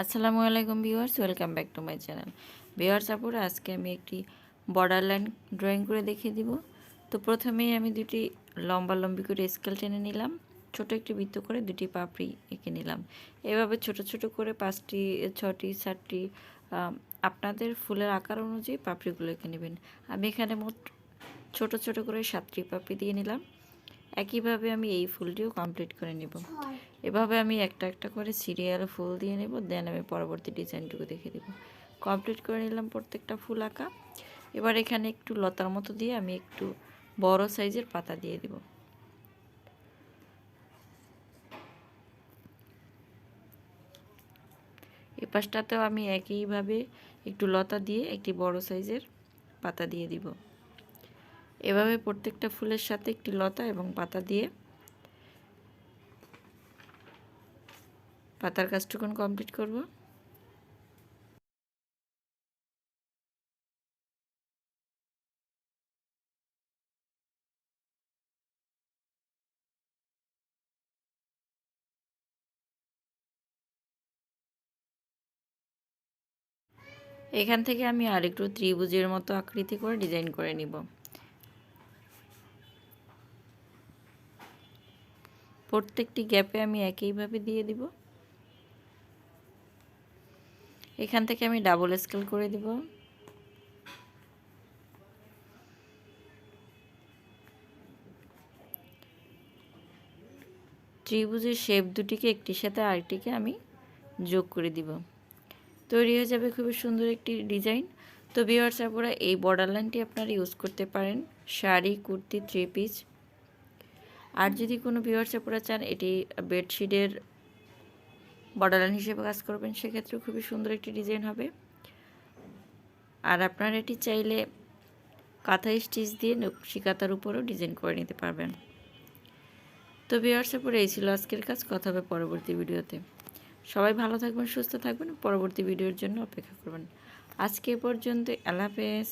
আসসালামু আলাইকুম viewers, welcome back to my channel. Viewers আপুরা, আজকে আমি একটি বর্ডার লাইন ড্রয়িং করে দেখিয়ে দিব। তো প্রথমেই আমি দুটি লম্বি করে স্কেল টেনে নিলাম, ছোট একটি বৃত্ত করে দুটি পাপড়ি এঁকে নিলাম। এভাবে ছোট ছোট করে 5টি 6টি 7টি আপনাদের ফুলের আকার অনুযায়ী পাপড়িগুলো এঁকে নেবেন। আমি এখানে মোট ছোট ছোট করে 7টি পাপড়ি দিয়ে নিলাম। একইভাবে আমি এই ফুলটিও কমপ্লিট করে নেব। এভাবে আমি একটা একটা করে সিরিয়াল ফুল দিয়ে নেব, দেন আমি পরবর্তী ডিজাইনটুকু দেখে দেব। কমপ্লিট করে নিলাম প্রত্যেকটা ফুল আঁকা। এবার এখানে একটু লতার মতো দিয়ে আমি একটু বড় সাইজের পাতা দিয়ে দেব। এই পাশটাতেও আমি একইভাবে একটু লতা দিয়ে একটি বড় সাইজের পাতা দিয়ে দিব। এভাবে প্রত্যেকটা ফুলের সাথে একটি লতা এবং পাতা দিয়ে পাতার কাজটুকুন কমপ্লিট করব। এখান থেকে আমি আরেকটু ত্রিভুজের মতো আকৃতি করে ডিজাইন করে নিব। প্রত্যেকটি গ্যাপে আমি একইভাবে দিয়ে দিব। এখান থেকে আমি ডাবল স্কেল করে দিব। ত্রিভুজের শেপ দুটিকে একটির সাথে আরেকটিকে আমি যোগ করে দিব। তৈরি হয়ে যাবে খুবই সুন্দর একটি ডিজাইন। তো ভিউয়ার্স আপুরা, এই বর্ডার লাইনটি আপনারা ইউজ করতে পারেন শাড়ি, কুর্তি, 3 পিস। আর যদি কোনো ভিউয়ার্স আপুরা চান এটি বেডশিটের বর্ডার লাইন হিসেবে কাজ করবেন, সেক্ষেত্রে খুবই সুন্দর একটি ডিজাইন হবে। আর আপনারা এটি চাইলে কাঁথা স্টিচ দিয়ে নকশি কাঁথার উপরেও ডিজাইন করে নিতে পারবেন। তো ভিউয়ার্স আপুরা, এই ছিল আজকের কাজ। কথা হবে পরবর্তী ভিডিওতে। সবাই ভালো থাকবেন, সুস্থ থাকবেন, পরবর্তী ভিডিওর জন্য অপেক্ষা করবেন। আজকে পর্যন্ত, আল্লাহ হাফেজ।